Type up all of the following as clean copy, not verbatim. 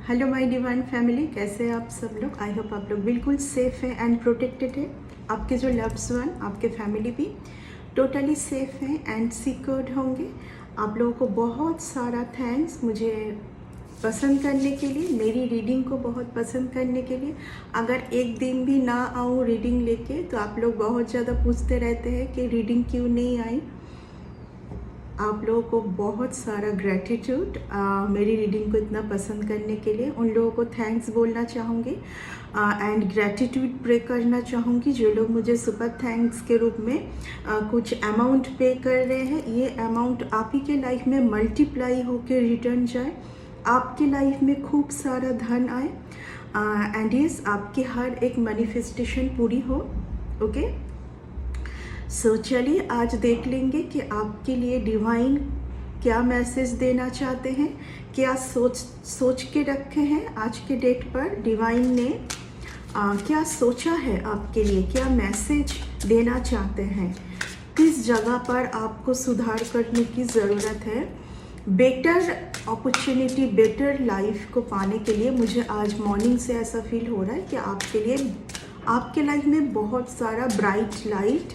Hello my divine family, कैसे हैं आप सब लोग। आई होप आप लोग बिल्कुल सेफ़ हैं एंड प्रोटेक्टेड है। आपके जो लव्स वन, आपके फैमिली भी टोटली सेफ़ हैं एंड सिक्योर्ड होंगे। आप लोगों को बहुत सारा थैंक्स मुझे पसंद करने के लिए, मेरी रीडिंग को बहुत पसंद करने के लिए। अगर एक दिन भी ना आऊँ रीडिंग लेके तो आप लोग बहुत ज़्यादा पूछते रहते हैं कि रीडिंग क्यों नहीं आई। आप लोगों को बहुत सारा ग्रैटिट्यूड मेरी रीडिंग को इतना पसंद करने के लिए। उन लोगों को थैंक्स बोलना चाहूँगी एंड ग्रैटिट्यूड प्रे करना चाहूँगी जो लोग मुझे सुपर थैंक्स के रूप में कुछ अमाउंट पे कर रहे हैं। ये अमाउंट आप ही के लाइफ में मल्टीप्लाई होकर रिटर्न जाए, आपके लाइफ में खूब सारा धन आए एंड यस आपकी हर एक मैनिफेस्टेशन पूरी हो। ओके सो चलिए आज देख लेंगे कि आपके लिए डिवाइन क्या मैसेज देना चाहते हैं, क्या सोच के रखे हैं। आज के डेट पर डिवाइन ने क्या सोचा है आपके लिए, क्या मैसेज देना चाहते हैं, किस जगह पर आपको सुधार करने की ज़रूरत है। बेटर अपॉर्चुनिटी, बेटर लाइफ को पाने के लिए मुझे आज मॉर्निंग से ऐसा फील हो रहा है कि आपके लिए, आपके लाइफ में बहुत सारा ब्राइट लाइट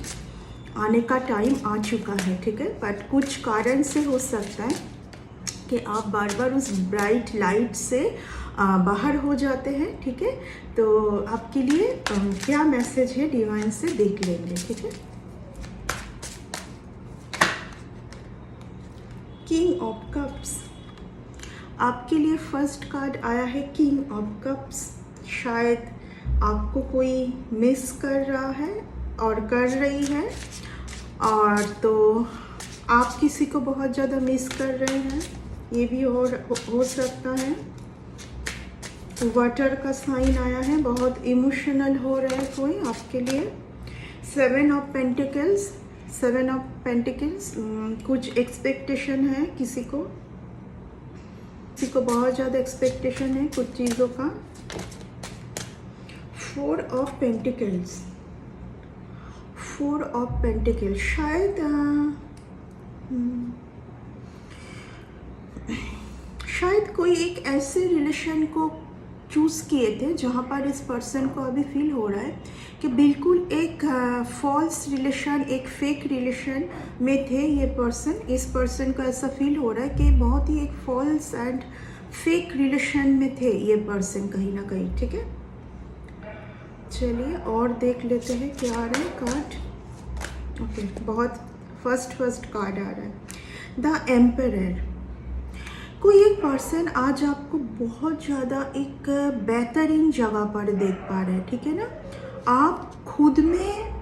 आने का टाइम आ चुका है। ठीक है, बट कुछ कारण से हो सकता है कि आप बार बार उस ब्राइट लाइट से बाहर हो जाते हैं। ठीक है, तो आपके लिए क्या मैसेज है डिवाइन से देख लेंगे। ठीक है, किंग ऑफ कप्स आपके लिए फर्स्ट कार्ड आया है, किंग ऑफ कप्स। शायद आपको कोई मिस कर रहा है और कर रही है, और तो आप किसी को बहुत ज़्यादा मिस कर रहे हैं, ये भी हो सकता है। वाटर का साइन आया है, बहुत इमोशनल हो रहा है कोई आपके लिए। Seven of pentacles, seven of pentacles, कुछ एक्सपेक्टेशन है किसी को बहुत ज़्यादा एक्सपेक्टेशन है कुछ चीज़ों का। Four of pentacles, four of pentacle, शायद कोई एक ऐसे रिलेशन को चूज़ किए थे जहाँ पर इस पर्सन को अभी फील हो रहा है कि बिल्कुल एक फॉल्स रिलेशन, एक फेक रिलेशन में थे ये पर्सन। इस पर्सन को ऐसा फील हो रहा है कि बहुत ही एक फॉल्स एंड फेक रिलेशन में थे ये पर्सन कहीं ना कहीं। ठीक है, चलिए और देख लेते हैं क्या आ रहा है कार्ड। ओके, बहुत फर्स्ट कार्ड आ रहा है, द एम्परर। कोई एक पर्सन आज आपको बहुत ज़्यादा एक बेहतरीन जगह पर देख पा रहे हैं। ठीक है ना, आप खुद में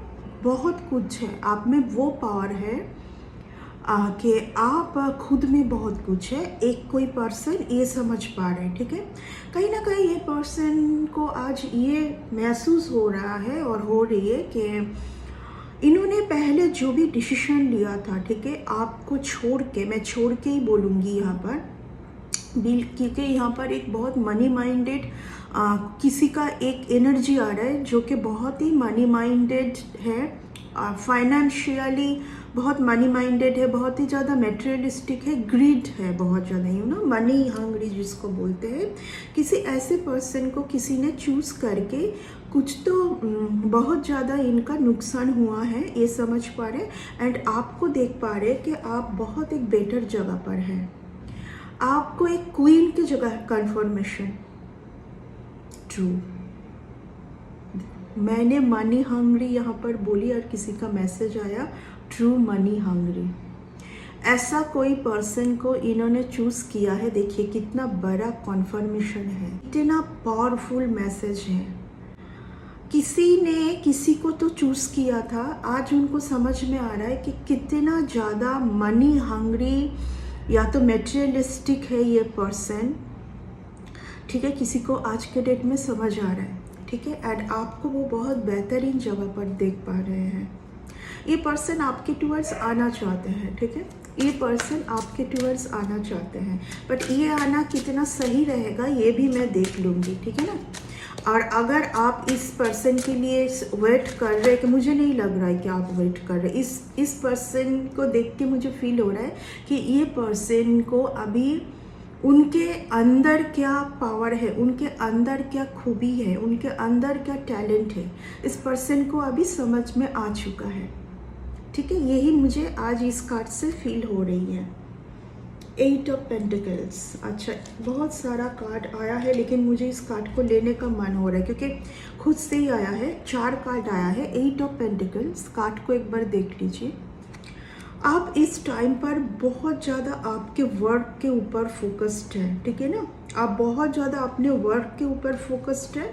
बहुत कुछ है, आप में वो पावर है कि आप खुद में बहुत कुछ है। एक कोई पर्सन ये समझ पा रहे हैं। ठीक है, कहीं ना कहीं ये पर्सन को आज ये महसूस हो रहा है और हो रही है कि इन्होंने पहले जो भी डिसीजन लिया था, ठीक है, आपको छोड़ के, मैं छोड़ के ही बोलूँगी यहाँ पर, क्योंकि यहाँ पर एक बहुत मनी माइंडेड किसी का एक एनर्जी आ रहा है जो कि बहुत ही मनी माइंडेड है, फाइनेंशियली बहुत मनी माइंडेड है, बहुत ही ज़्यादा मेटेरियलिस्टिक है, ग्रीड है बहुत ज़्यादा, यू नो, मनी हंग्री जिसको बोलते हैं। किसी ऐसे पर्सन को किसी ने चूज़ करके कुछ तो बहुत ज़्यादा इनका नुकसान हुआ है, ये समझ पा रहे एंड आपको देख पा रहे कि आप बहुत एक बेटर जगह पर हैं। आपको एक क्वीन की जगह कंफर्मेशन, ट्रू। मैंने मनी हंग्री यहाँ पर बोली और किसी का मैसेज आया, ट्रू मनी हंग्री। ऐसा कोई पर्सन को इन्होंने चूज़ किया है। देखिए कितना बड़ा कॉन्फर्मेशन है, इतना पावरफुल मैसेज है। किसी ने किसी को तो चूज़ किया था, आज उनको समझ में आ रहा है कि कितना ज़्यादा मनी हंग्री या तो मेटेरियलिस्टिक है ये पर्सन। ठीक है, किसी को आज के डेट में समझ आ रहा है। ठीक है, एंड आपको वो बहुत बेहतरीन जगह पर देख पा रहे हैं। ये पर्सन आपके टूवर्ड्स आना चाहते हैं। ठीक है, ये पर्सन आपके टूवर्ड्स आना चाहते हैं, बट ये आना कितना सही रहेगा ये भी मैं देख लूँगी। ठीक है ना, और अगर आप इस पर्सन के लिए वेट कर रहे हैं, कि मुझे नहीं लग रहा है कि आप वेट कर रहे हैं, इस पर्सन को देख के मुझे फील हो रहा है कि ये पर्सन को अभी उनके अंदर क्या पावर है, उनके अंदर क्या खूबी है, उनके अंदर क्या टैलेंट है, इस पर्सन को अभी समझ में आ चुका है। ठीक है, यही मुझे आज इस कार्ड से फील हो रही है। 8 ऑफ पेंटिकल्स। अच्छा, बहुत सारा कार्ड आया है लेकिन मुझे इस कार्ड को लेने का मन हो रहा है क्योंकि खुद से ही आया है। 4 कार्ड आया है। 8 ऑफ पेंटिकल्स कार्ड को एक बार देख लीजिए। आप इस टाइम पर बहुत ज़्यादा आपके वर्क के ऊपर फोकस्ड हैं, ठीक है ना। आप बहुत ज़्यादा अपने वर्क के ऊपर फोकस्ड है।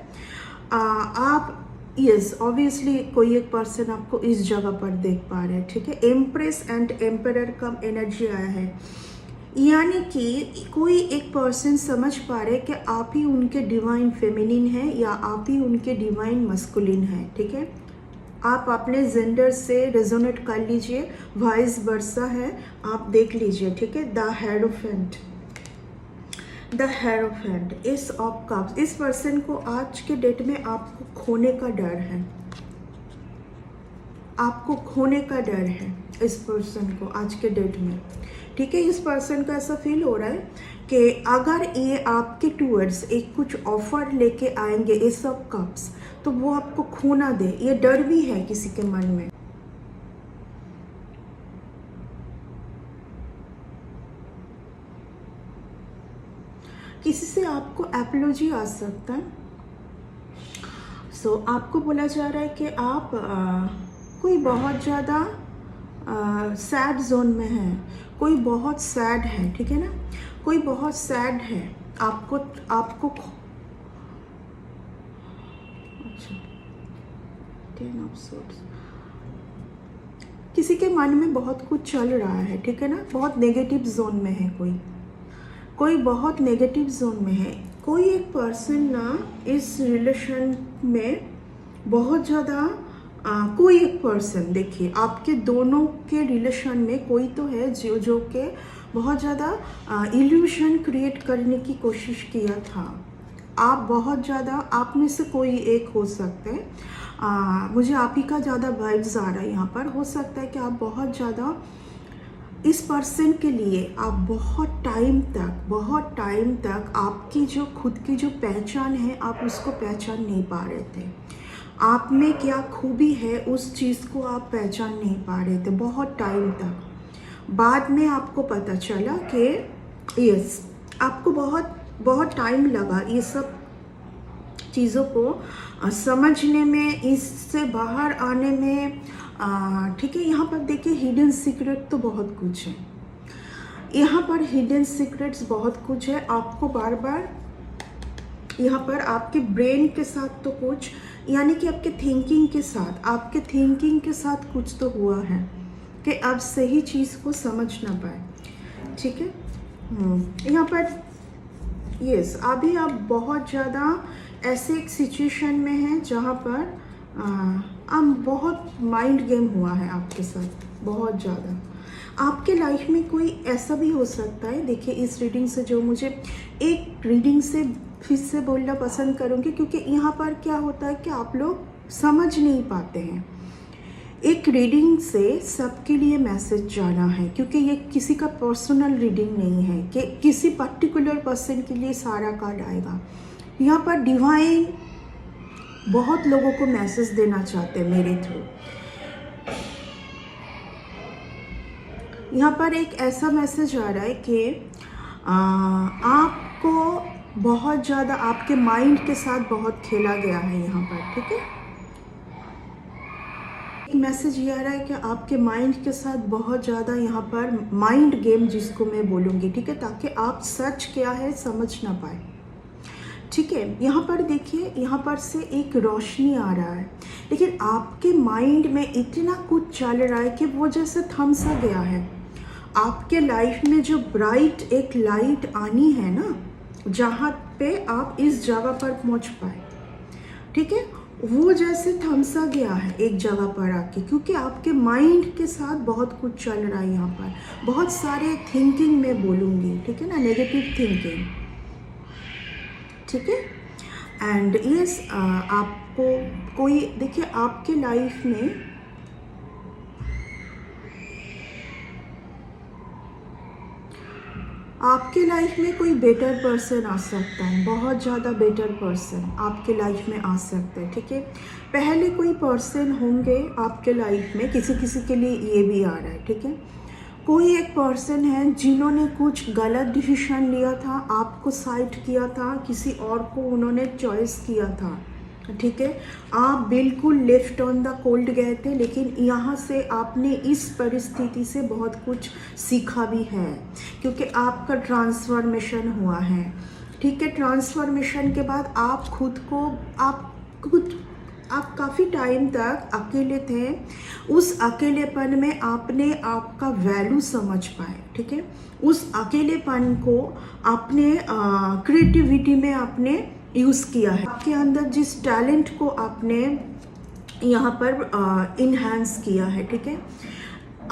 आप यस ऑब्वियसली कोई एक पर्सन आपको इस जगह पर देख पा रहे हैं, ठीक है। एम्प्रेस एंड एम्परर का एनर्जी आया है, यानी कि कोई एक पर्सन समझ पा रहे कि आप ही उनके डिवाइन फेमिनिन है या आप ही उनके डिवाइन मस्कुलिन है, ठीक है। आप अपने जेंडर से रेजोनेट कर लीजिए, वाइस वर्सा है, आप देख लीजिए, ठीक है। The hierophant, the hierophant, S of cups. इस पर्सन को आज के डेट में आपको खोने का डर है, आपको खोने का डर है इस पर्सन को आज के डेट में, ठीक है। इस पर्सन का ऐसा फील हो रहा है कि अगर ये आपके टूवर्ड्स एक कुछ ऑफर लेके आएंगे एस ऑफ कप्स, तो वो आपको खोना दे, ये डर भी है किसी के मन में। किसी से आपको एपोलॉजी आ सकता है। सो आपको बोला जा रहा है कि आप कोई बहुत ज़्यादा सैड जोन में है, कोई बहुत सैड है, ठीक है ना, कोई बहुत सैड है। आपको आपको अच्छा, 10 ऑफ सोर्ड्स, किसी के मन में बहुत कुछ चल रहा है, ठीक है ना, बहुत नेगेटिव जोन में है, कोई बहुत नेगेटिव जोन में है। कोई एक पर्सन ना इस रिलेशन में बहुत ज़्यादा कोई एक पर्सन, देखिए आपके दोनों के रिलेशन में कोई तो है जो के बहुत ज़्यादा इल्यूशन क्रिएट करने की कोशिश किया था। आप बहुत ज़्यादा, आप में से कोई एक हो सकते हैं, मुझे आप ही का ज़्यादा वाइब्स आ रहा है यहाँ पर। हो सकता है कि आप बहुत ज़्यादा इस पर्सन के लिए आप बहुत टाइम तक आपकी जो खुद की जो पहचान है आप उसको पहचान नहीं पा रहे थे। आप में क्या खूबी है उस चीज़ को आप पहचान नहीं पा रहे थे बहुत टाइम तक। बाद में आपको पता चला कि यस, आपको बहुत टाइम लगा ये सब चीज़ों को समझने में, इससे बाहर आने में, ठीक है। यहाँ पर देखिए हिडन सीक्रेट तो बहुत कुछ है, यहाँ पर हिडन सीक्रेट्स बहुत कुछ है। आपको बार बार यहाँ पर आपके ब्रेन के साथ तो कुछ, यानी कि आपके थिंकिंग के साथ कुछ तो हुआ है कि आप सही चीज़ को समझ ना पाए, ठीक है। यहाँ पर यस, अभी आप बहुत ज़्यादा ऐसे एक सिचुएशन में हैं जहाँ पर आप बहुत माइंड गेम हुआ है आपके साथ, बहुत ज़्यादा। आपके लाइफ में कोई ऐसा भी हो सकता है, देखिए इस रीडिंग से जो मुझे एक रीडिंग से फिर से बोलना पसंद करूँगी क्योंकि यहाँ पर क्या होता है कि आप लोग समझ नहीं पाते हैं। एक रीडिंग से सबके लिए मैसेज जाना है क्योंकि ये किसी का पर्सनल रीडिंग नहीं है कि किसी पर्टिकुलर पर्सन के लिए सारा कार्ड आएगा। यहाँ पर डिवाइन बहुत लोगों को मैसेज देना चाहते हैं मेरे थ्रू। यहाँ पर एक ऐसा मैसेज आ रहा है कि आपको बहुत ज़्यादा आपके माइंड के साथ बहुत खेला गया है यहाँ पर, ठीक है। एक मैसेज ये आ रहा है कि आपके माइंड के साथ बहुत ज़्यादा यहाँ पर माइंड गेम जिसको मैं बोलूँगी, ठीक है, ताकि आप सच क्या है समझ ना पाए, ठीक है। यहाँ पर देखिए, यहाँ पर से एक रोशनी आ रहा है लेकिन आपके माइंड में इतना कुछ चल रहा है कि वो जैसे थम सा गया है। आपके लाइफ में जो ब्राइट एक लाइट आनी है ना, जहाँ पे आप इस जगह पर पहुँच पाए, ठीक है, वो जैसे थम सा गया है एक जगह पर आके, क्योंकि आपके माइंड के साथ बहुत कुछ चल रहा है यहाँ पर, बहुत सारे थिंकिंग में बोलूँगी, ठीक है ना, नेगेटिव थिंकिंग, ठीक है। एंड यस, आपको कोई, देखिए आपके लाइफ में आपके लाइफ में कोई बेटर पर्सन आ सकता है, बहुत ज़्यादा बेटर पर्सन आपके लाइफ में आ सकता है, ठीक है। पहले कोई पर्सन होंगे आपके लाइफ में, किसी किसी के लिए ये भी आ रहा है, ठीक है। कोई एक पर्सन है जिन्होंने कुछ गलत डिसीजन लिया था, आपको साइड किया था, किसी और को उन्होंने चॉइस किया था, ठीक है। आप बिल्कुल लेफ्ट ऑन द कोल्ड गए थे, लेकिन यहाँ से आपने इस परिस्थिति से बहुत कुछ सीखा भी है, क्योंकि आपका ट्रांसफॉर्मेशन हुआ है, ठीक है। ट्रांसफॉर्मेशन के बाद आप काफ़ी टाइम तक अकेले थे। उस अकेलेपन में आपने आपका वैल्यू समझ पाए, ठीक है। उस अकेलेपन को आपने क्रिएटिविटी में आपने यूज़ किया है। आपके अंदर जिस टैलेंट को आपने यहाँ पर इन्हांस किया है, ठीक है।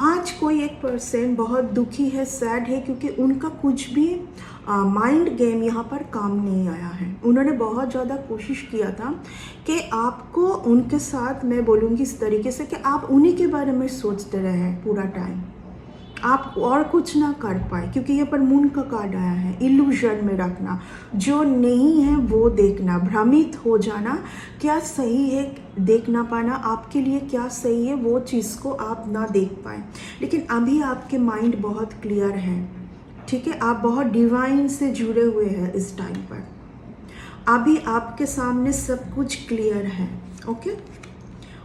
आज कोई एक पर्सन बहुत दुखी है, सैड है, क्योंकि उनका कुछ भी माइंड गेम यहाँ पर काम नहीं आया है। उन्होंने बहुत ज़्यादा कोशिश किया था कि आपको उनके साथ, मैं बोलूँगी इस तरीके से कि आप उन्हीं के बारे में सोचते रहे पूरा टाइम, आप और कुछ ना कर पाए, क्योंकि यहाँ पर मून का कार्ड आया है। इल्यूजन में रखना, जो नहीं है वो देखना, भ्रमित हो जाना, क्या सही है देख ना पाना, आपके लिए क्या सही है वो चीज़ को आप ना देख पाए। लेकिन अभी आपके माइंड बहुत क्लियर है, ठीक है। आप बहुत डिवाइन से जुड़े हुए हैं इस टाइम पर। अभी आपके सामने सब कुछ क्लियर है, ओके।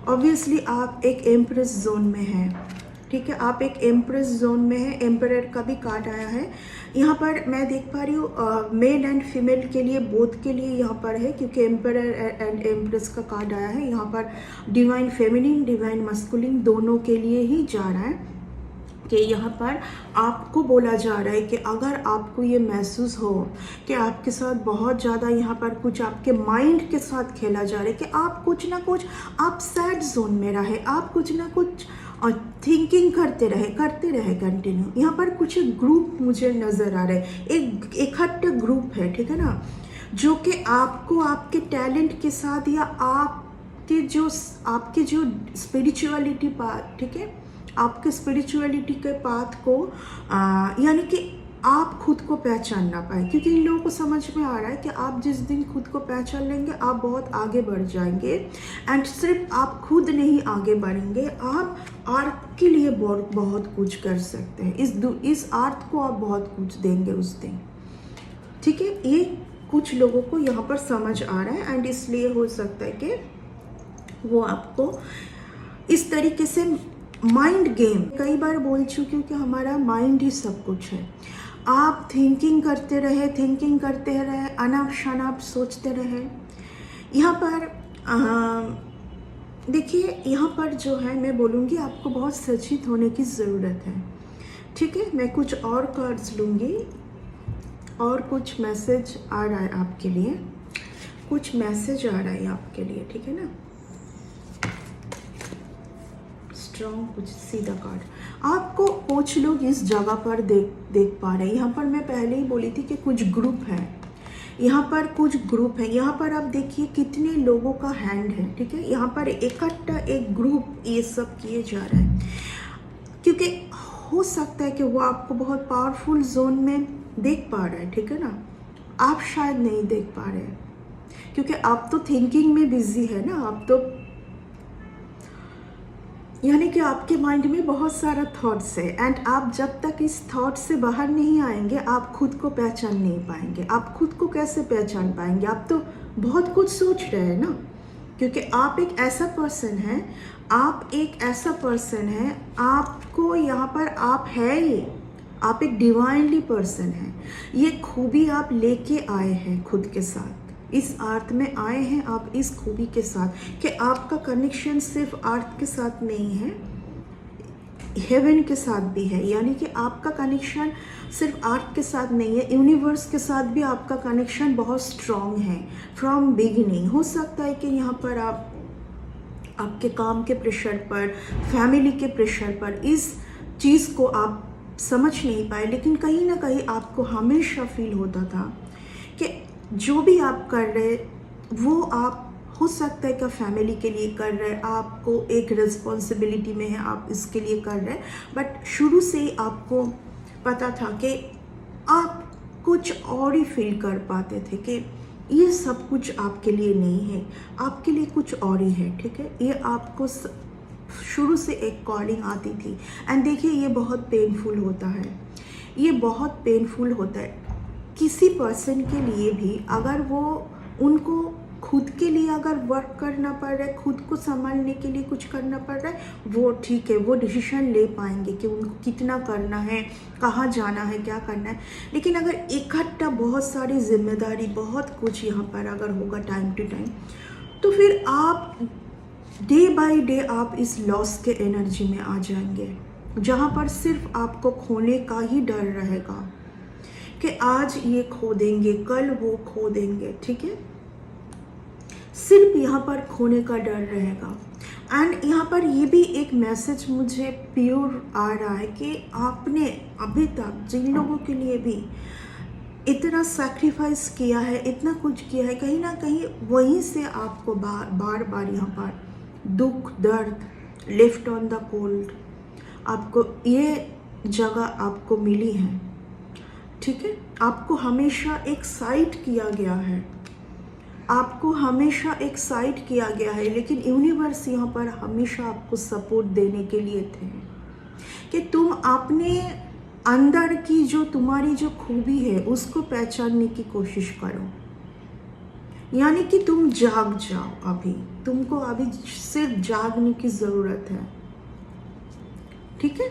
ऑब्वियसली आप एक एम्प्रेस जोन में हैं, ठीक है। आप एक एम्प्रेस जोन में है। एम्परर का भी कार्ड आया है यहाँ पर, मैं देख पा रही हूँ मेल एंड फीमेल के लिए, बोथ के लिए यहाँ पर है, क्योंकि एम्परर एंड एम्प्रेस का कार्ड आया है यहाँ पर। डिवाइन फेमिनिन, डिवाइन मस्कुलिन दोनों के लिए ही जा रहा है कि यहाँ पर आपको बोला जा रहा है कि अगर आपको ये महसूस हो कि आपके साथ बहुत ज़्यादा यहाँ पर कुछ आपके माइंड के साथ खेला जा रहा है, कि आप कुछ ना कुछ आप सैड जोन में रहे, आप कुछ ना कुछ थिंकिंग करते रहे कंटिन्यू। यहाँ पर कुछ एक ग्रुप मुझे नज़र आ रहा है, एक इकट्ठा ग्रुप है, ठीक है ना, जो कि आपको आपके टैलेंट के साथ या आपके जो स्पिरिचुअलिटी पाथ, ठीक है, आपके स्पिरिचुअलिटी के पाथ को यानी कि आप खुद को पहचान ना पाए, क्योंकि इन लोगों को समझ में आ रहा है कि आप जिस दिन खुद को पहचान लेंगे आप बहुत आगे बढ़ जाएंगे। एंड सिर्फ आप खुद नहीं आगे बढ़ेंगे, आप अर्थ के लिए बहुत कुछ कर सकते हैं। इस अर्थ को आप बहुत कुछ देंगे उस दिन, ठीक है। ये कुछ लोगों को यहाँ पर समझ आ रहा है, एंड इसलिए हो सकता है कि वो आपको इस तरीके से माइंड गेम, कई बार बोल चुकी हूँ कि हमारा माइंड ही सब कुछ है। आप थिंकिंग करते रहे, अनाप शनाप सोचते रहे। यहाँ पर देखिए, यहाँ पर जो है मैं बोलूँगी आपको बहुत सचेत होने की ज़रूरत है, ठीक है। मैं कुछ और कार्ड्स लूँगी और कुछ मैसेज आ रहा है आपके लिए, कुछ मैसेज आ रहा है आपके लिए, ठीक है ना। स्ट्रॉन्ग, कुछ सीधा कार्ड आपको कुछ लोग इस जगह पर देख पा रहे हैं। यहाँ पर मैं पहले ही बोली थी कि कुछ ग्रुप है, यहाँ पर कुछ ग्रुप है। यहाँ पर आप देखिए कितने लोगों का हैंड है, ठीक है। यहाँ पर इकट्ठा एक ग्रुप ये सब किए जा रहा है, क्योंकि हो सकता है कि वो आपको बहुत पावरफुल जोन में देख पा रहा है, ठीक है ना। आप शायद नहीं देख पा रहे हैं, क्योंकि आप तो थिंकिंग में बिजी है ना, आप तो यानी कि आपके माइंड में बहुत सारा थॉट्स है, एंड आप जब तक इस थॉट से बाहर नहीं आएंगे आप खुद को पहचान नहीं पाएंगे। आप खुद को कैसे पहचान पाएंगे, आप तो बहुत कुछ सोच रहे हैं ना, क्योंकि आप एक ऐसा पर्सन है, आपको यहाँ पर आप है ही, आप एक डिवाइनली पर्सन है। ये खूबी आप लेके आए हैं खुद के साथ, इस अर्थ में आए हैं आप इस खूबी के साथ कि आपका कनेक्शन सिर्फ अर्थ के साथ नहीं है, हेवन के साथ भी है। यानी कि आपका कनेक्शन सिर्फ अर्थ के साथ नहीं है, यूनिवर्स के साथ भी आपका कनेक्शन बहुत स्ट्रॉन्ग है फ्रॉम बिगिनिंग। हो सकता है कि यहाँ पर आपके काम के प्रेशर पर, फैमिली के प्रेशर पर इस चीज़ को आप समझ नहीं पाए, लेकिन कहीं ना कहीं आपको हमेशा फील होता था कि जो भी आप कर रहे वो आप हो सकता है कि फैमिली के लिए कर रहे हैं, आपको एक रिस्पॉन्सिबिलिटी में है, आप इसके लिए कर रहे हैं, बट शुरू से ही आपको पता था कि आप कुछ और ही फील कर पाते थे कि ये सब कुछ आपके लिए नहीं है, आपके लिए कुछ और ही है, ठीक है। ये आपको शुरू से एक कॉलिंग आती थी। एंड देखिए ये बहुत पेनफुल होता है, ये बहुत पेनफुल होता है किसी पर्सन के लिए भी। अगर वो उनको खुद के लिए अगर वर्क करना पड़ रहा है, खुद को संभालने के लिए कुछ करना पड़ रहा है, वो ठीक है, वो डिसीजन ले पाएंगे कि उनको कितना करना है, कहाँ जाना है, क्या करना है। लेकिन अगर इकट्ठा बहुत सारी जिम्मेदारी, बहुत कुछ यहाँ पर अगर होगा टाइम टू टाइम, तो फिर आप डे बाय डे आप इस लॉस के एनर्जी में आ जाएंगे, जहाँ पर सिर्फ आपको खोने का ही डर रहेगा कि आज ये खो देंगे, कल वो खो देंगे, ठीक है। सिर्फ यहाँ पर खोने का डर रहेगा। एंड यहाँ पर ये भी एक मैसेज मुझे प्योर आ रहा है कि आपने अभी तक जिन लोगों के लिए भी इतना सैक्रिफाइस किया है, इतना कुछ किया है, कहीं ना कहीं वहीं से आपको बार बार यहाँ पर दुख, दर्द, लेफ्ट ऑन द कोल्ड, आपको ये जगह आपको मिली है, ठीक है। आपको हमेशा एक साइड किया गया है, आपको हमेशा एक साइड किया गया है, लेकिन यूनिवर्स यहाँ पर हमेशा आपको सपोर्ट देने के लिए थे कि तुम अपने अंदर की जो तुम्हारी जो खूबी है उसको पहचानने की कोशिश करो। यानी कि तुम जाग जाओ, अभी तुमको अभी सिर्फ जागने की ज़रूरत है, ठीक है।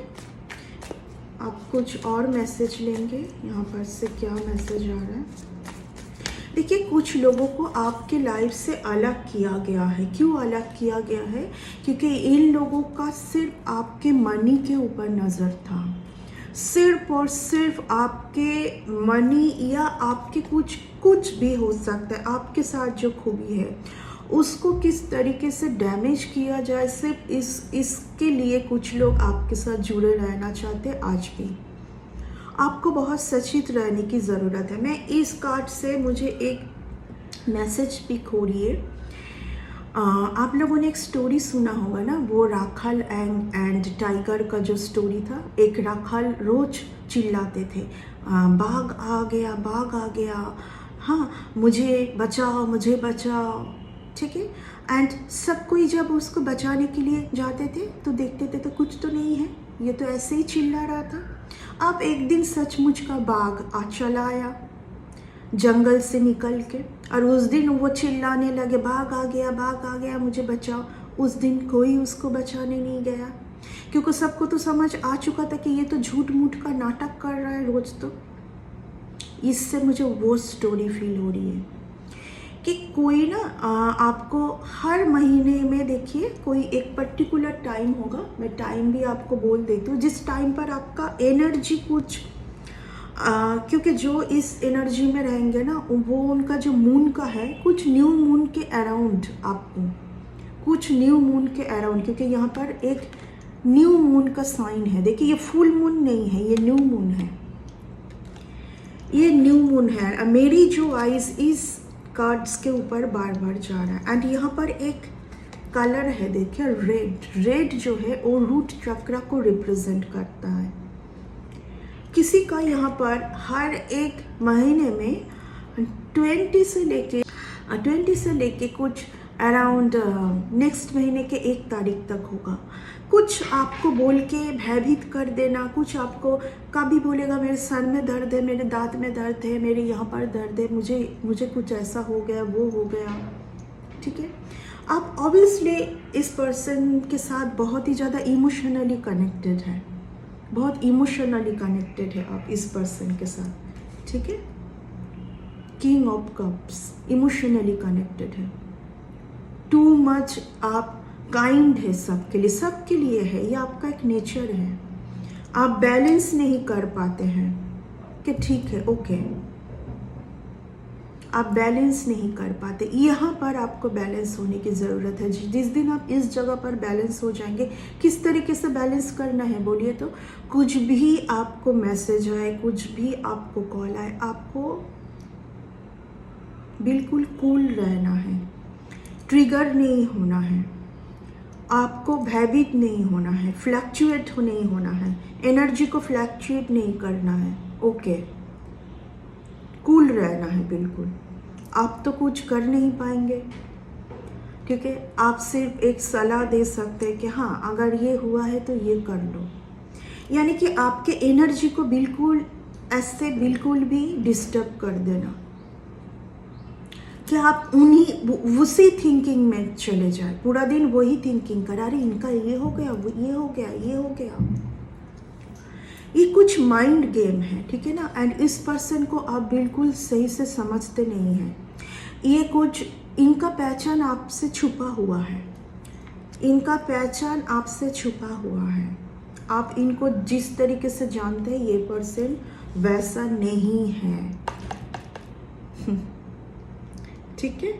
आप कुछ और मैसेज लेंगे, यहाँ पर से क्या मैसेज आ रहा है। देखिए कुछ लोगों को आपके लाइफ से अलग किया गया है। क्यों अलग किया गया है? क्योंकि इन लोगों का सिर्फ आपके मनी के ऊपर नज़र था, सिर्फ और सिर्फ आपके मनी या आपके कुछ भी हो सकता है, आपके साथ जो खूबी है उसको किस तरीके से डैमेज किया जाए, सिर्फ इसके लिए कुछ लोग आपके साथ जुड़े रहना चाहते हैं। आज भी आपको बहुत सचेत रहने की ज़रूरत है। मैं इस कार्ड से मुझे एक मैसेज पिक हो रही है। आप लोगों ने एक स्टोरी सुना होगा ना, वो राखाल एंड टाइगर का जो स्टोरी था। एक राखाल रोज चिल्लाते थे, बाघ आ गया, बाघ आ गया, हाँ मुझे बचाओ, मुझे बचाओ, ठीक है। एंड सब कोई जब उसको बचाने के लिए जाते थे तो देखते थे तो कुछ तो नहीं है, ये तो ऐसे ही चिल्ला रहा था। अब एक दिन सचमुच का बाघ चला आया जंगल से निकल के, और उस दिन वो चिल्लाने लगे, बाघ आ गया, बाघ आ गया, मुझे बचाओ। उस दिन कोई उसको बचाने नहीं गया, क्योंकि सबको तो समझ आ चुका था कि ये तो झूठ मूठ का नाटक कर रहा है रोज। तो इससे मुझे वो स्टोरी फील हो रही है कि कोई ना आपको हर महीने में, देखिए कोई एक पर्टिकुलर टाइम होगा, मैं टाइम भी आपको बोल देती हूँ, जिस टाइम पर आपका एनर्जी कुछ क्योंकि जो इस एनर्जी में रहेंगे ना, वो उनका जो मून का है, कुछ न्यू मून के अराउंड, आपको कुछ न्यू मून के अराउंड, क्योंकि यहाँ पर एक न्यू मून का साइन है। देखिए ये फुल मून नहीं है, ये न्यू मून है, ये न्यू मून है। मेरी जो आइज इस कार्ड्स के ऊपर बार बार जा रहा है। एंड यहाँ पर एक कलर है, देखिए रेड। रेड जो है वो रूट चक्र को रिप्रेजेंट करता है। किसी का यहाँ पर हर एक महीने में 20 से लेके कुछ अराउंड नेक्स्ट महीने के 1 तारीख तक होगा। कुछ आपको बोल के भयभीत कर देना, कुछ आपको कभी बोलेगा मेरे सर में दर्द है, मेरे दांत में दर्द है, मेरे यहाँ पर दर्द है, मुझे कुछ ऐसा हो गया, वो हो गया, ठीक है। आप ऑब्वियसली इस पर्सन के साथ बहुत ही ज़्यादा इमोशनली कनेक्टेड है, बहुत इमोशनली कनेक्टेड है आप इस पर्सन के साथ, ठीक है। King of cups, emotionally connected है, टू मच आप काइंड है सबके लिए है, ये आपका एक नेचर है। आप बैलेंस नहीं कर पाते हैं कि ठीक है, ओके, आप बैलेंस नहीं कर पाते। यहाँ पर आपको बैलेंस होने की ज़रूरत है। जिस दिन आप इस जगह पर बैलेंस हो जाएंगे, किस तरीके से बैलेंस करना है बोलिए तो, कुछ भी आपको मैसेज आए, कुछ भी आपको कॉल आए, आपको बिल्कुल कूल रहना है, ट्रिगर नहीं होना है, आपको भयभीत नहीं होना है, फ्लक्चुएट नहीं होना है, एनर्जी को फ्लक्चुएट नहीं करना है, ओके। कूल रहना है बिल्कुल। आप तो कुछ कर नहीं पाएंगे, ठीक है। आप सिर्फ एक सलाह दे सकते हैं कि हाँ अगर ये हुआ है तो ये कर लो, यानी कि आपके एनर्जी को बिल्कुल ऐसे बिल्कुल भी डिस्टर्ब कर देना कि आप उसी थिंकिंग में चले जाए, पूरा दिन वही थिंकिंग कर, अरे इनका ये हो गया, वो ये हो गया, ये हो गया। ये कुछ माइंड गेम है, ठीक है ना। एंड इस पर्सन को आप बिल्कुल सही से समझते नहीं हैं। ये कुछ, इनका पहचान आपसे छुपा हुआ है, इनका पहचान आपसे छुपा हुआ है। आप इनको जिस तरीके से जानते हैं ये पर्सन वैसा नहीं है, ठीक है।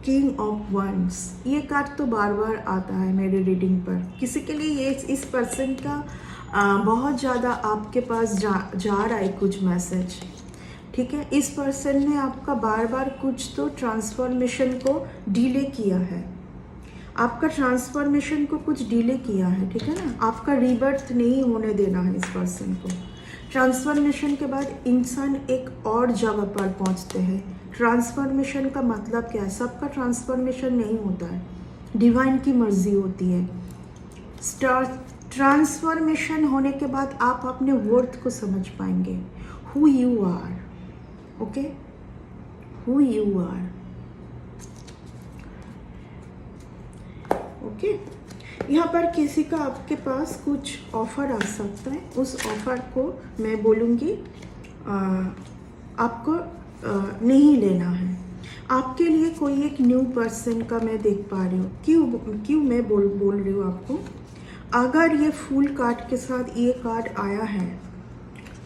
किंग ऑफ वंस, ये कार्ड तो बार बार आता है मेरे रीडिंग पर। किसी के लिए ये इस पर्सन का बहुत ज़्यादा आपके पास जा रहा है कुछ मैसेज, ठीक है। इस पर्सन ने आपका बार बार कुछ तो ट्रांसफॉर्मेशन को डिले किया है, आपका ट्रांसफॉर्मेशन को कुछ डिले किया है, ठीक है ना। आपका रीबर्थ नहीं होने देना है इस पर्सन को। ट्रांसफॉर्मेशन के बाद इंसान एक और जगह पर पहुंचते हैं। ट्रांसफॉर्मेशन का मतलब क्या है? सबका ट्रांसफॉर्मेशन नहीं होता है, डिवाइन की मर्जी होती है। ट्रांसफॉर्मेशन होने के बाद आप अपने वर्थ को समझ पाएंगे, who you are, okay, who you are, okay. यहाँ पर किसी का आपके पास कुछ ऑफर आ सकता है, उस ऑफर को मैं बोलूँगी आपको नहीं लेना है। आपके लिए कोई एक न्यू पर्सन का मैं देख पा रही हूँ। क्यों मैं बोल रही हूँ आपको? अगर ये फूल कार्ड के साथ ये कार्ड आया है,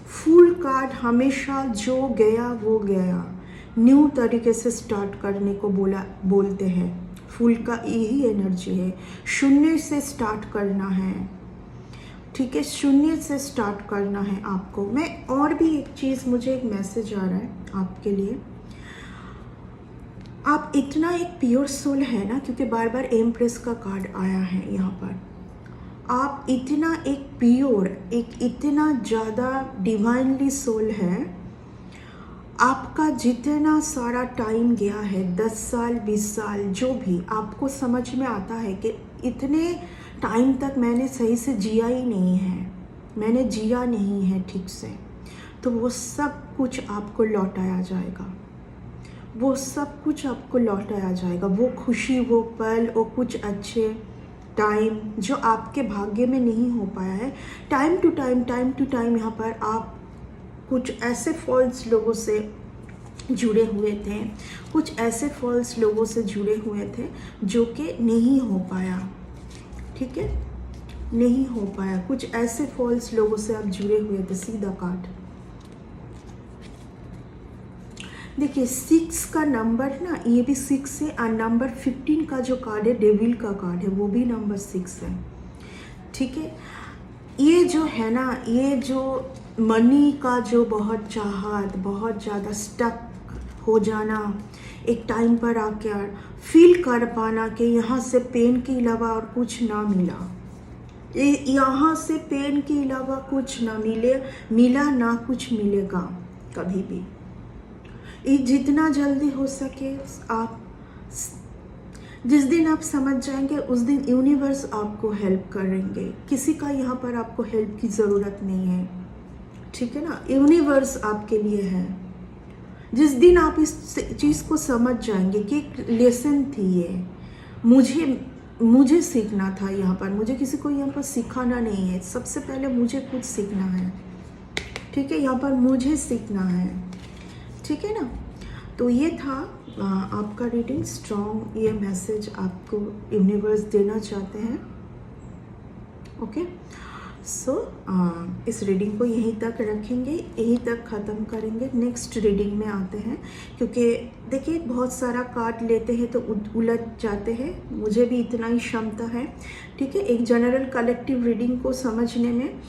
फूल कार्ड हमेशा जो गया वो गया, न्यू तरीके से स्टार्ट करने को बोलते हैं। फूल का यही एनर्जी है, शून्य से स्टार्ट करना है, ठीक है, शून्य से स्टार्ट करना है आपको। मैं और भी एक चीज़, मुझे एक मैसेज आ रहा है आपके लिए। आप इतना एक प्योर सोल है ना, क्योंकि बार बार एम्प्रेस का कार्ड आया है यहाँ पर। आप इतना एक प्योर, एक इतना ज़्यादा डिवाइनली सोल है। आपका जितना सारा टाइम गया है, 10 साल 20 साल जो भी, आपको समझ में आता है कि इतने टाइम तक मैंने सही से जिया ही नहीं है, मैंने जिया नहीं है ठीक से, तो वो सब कुछ आपको लौटाया जाएगा, वो सब कुछ आपको लौटाया जाएगा। वो खुशी, वो पल, वो कुछ अच्छे टाइम जो आपके भाग्य में नहीं हो पाया है। टाइम टू टाइम यहाँ पर आप कुछ ऐसे फॉल्स लोगों से जुड़े हुए थे, कुछ ऐसे फॉल्स लोगों से जुड़े हुए थे जो कि नहीं हो पाया, ठीक है, नहीं हो पाया। कुछ ऐसे फॉल्स लोगों से आप जुड़े हुए थे। सीधा कार्ड देखिए, 6 का नंबर ना, ये भी 6 है, और नंबर 15 का जो कार्ड है, डेविल का कार्ड है, वो भी नंबर 6 है, ठीक है। ये जो है ना, ये जो मनी का जो बहुत चाहत, बहुत ज़्यादा स्टक हो जाना, एक टाइम पर आकर फील कर पाना कि यहाँ से पेन के अलावा और कुछ ना मिला, यहाँ से पेन के अलावा कुछ ना मिला ना कुछ मिलेगा कभी भी। ये जितना जल्दी हो सके, आप जिस दिन आप समझ जाएंगे उस दिन यूनिवर्स आपको हेल्प करेंगे। किसी का यहाँ पर आपको हेल्प की ज़रूरत नहीं है, ठीक है ना, यूनिवर्स आपके लिए है। जिस दिन आप इस चीज़ को समझ जाएंगे कि एक लेसन थी ये, मुझे सीखना था यहाँ पर, मुझे किसी को यहाँ पर सिखाना नहीं है, सबसे पहले मुझे कुछ सीखना है, ठीक है, यहाँ पर मुझे सीखना है, ठीक है ना। तो ये था आपका रीडिंग स्ट्रॉन्ग, ये मैसेज आपको यूनिवर्स देना चाहते हैं, ओके। सो इस रीडिंग को यहीं तक रखेंगे, यहीं तक ख़त्म करेंगे। नेक्स्ट रीडिंग में आते हैं, क्योंकि देखिए बहुत सारा कार्ड लेते हैं तो उलझ जाते हैं, मुझे भी इतना ही क्षमता है, ठीक है। एक जनरल कलेक्टिव रीडिंग को समझने में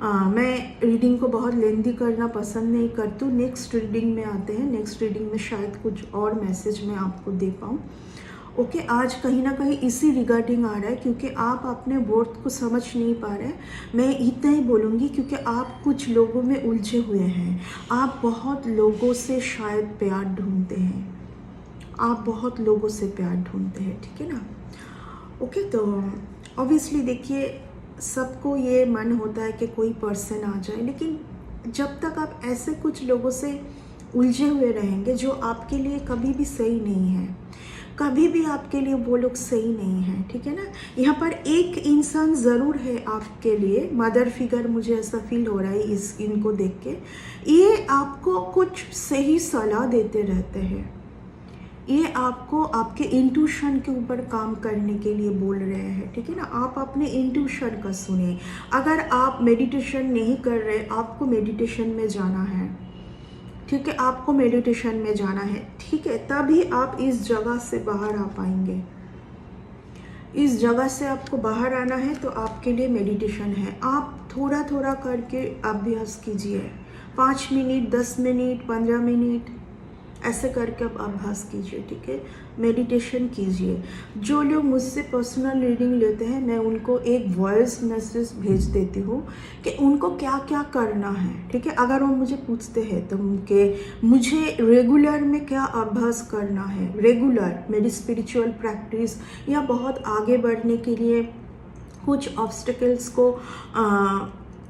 मैं रीडिंग को बहुत लेंदी करना पसंद नहीं करती हूँ। नेक्स्ट रीडिंग में आते हैं, नेक्स्ट रीडिंग में शायद कुछ और मैसेज मैं आपको दे पाऊँ, ओके आज कहीं ना कहीं इसी रिगार्डिंग आ रहा है, क्योंकि आप अपने वर्थ को समझ नहीं पा रहे। मैं इतना ही बोलूँगी क्योंकि आप कुछ लोगों में उलझे हुए हैं। आप बहुत लोगों से शायद प्यार ढूंढते हैं, आप बहुत लोगों से प्यार ढूंढते हैं, ठीक है ना। ओके तो ऑब्वियसली देखिए, सबको ये मन होता है कि कोई पर्सन आ जाए, लेकिन जब तक आप ऐसे कुछ लोगों से उलझे हुए रहेंगे जो आपके लिए कभी भी सही नहीं है, कभी भी आपके लिए वो लोग सही नहीं है, ठीक है ना। यहाँ पर एक इंसान ज़रूर है आपके लिए, मदर फिगर, मुझे ऐसा फील हो रहा है इनको देख के। ये आपको कुछ सही सलाह देते रहते हैं, ये आपको आपके इंट्यूशन के ऊपर काम करने के लिए बोल रहे हैं, ठीक है ना। आप अपने इंट्यूशन का सुने। अगर आप मेडिटेशन नहीं कर रहे, आपको मेडिटेशन में जाना है, ठीक है, आपको मेडिटेशन में जाना है, ठीक है, तभी आप इस जगह से बाहर आ पाएंगे। इस जगह से आपको बाहर आना है तो आपके लिए मेडिटेशन है। आप थोड़ा थोड़ा करके अभ्यास कीजिए, 5 मिनट, 10 मिनट, 15 मिनट ऐसे करके आप अभ्यास कीजिए, ठीक है, मेडिटेशन कीजिए। जो लोग मुझसे पर्सनल रीडिंग लेते हैं, मैं उनको एक वॉइस मैसेज भेज देती हूँ कि उनको क्या क्या करना है, ठीक है। अगर वो मुझे पूछते हैं तो मुझे रेगुलर में क्या अभ्यास करना है, रेगुलर मेरी स्पिरिचुअल प्रैक्टिस या बहुत आगे बढ़ने के लिए, कुछ ऑब्स्टिकल्स को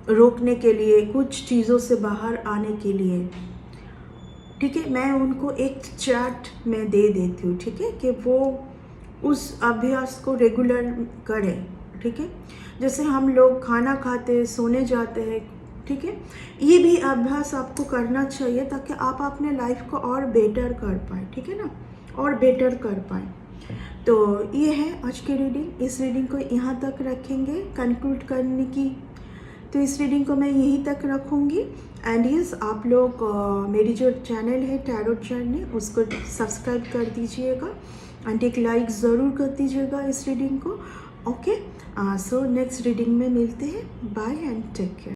रोकने के लिए, कुछ चीज़ों से बाहर आने के लिए, ठीक है, मैं उनको एक चार्ट में दे देती हूँ, ठीक है, कि वो उस अभ्यास को रेगुलर करें, ठीक है। जैसे हम लोग खाना खाते हैं, सोने जाते हैं, ठीक है, ये भी अभ्यास आपको करना चाहिए ताकि आप अपने लाइफ को और बेटर कर पाए, ठीक है ना, और बेटर कर पाए। तो ये है आज की रीडिंग। इस रीडिंग को यहाँ तक रखेंगे कंक्लूड करने की, तो इस रीडिंग को मैं यहीं तक रखूँगी। एंड यस, आप लोग मेरी जो चैनल है टैरोट जर्नी, उसको सब्सक्राइब कर दीजिएगा एंड एक लाइक ज़रूर कर दीजिएगा इस रीडिंग को। ओके, सो नेक्स्ट रीडिंग में मिलते हैं। Bye and take care.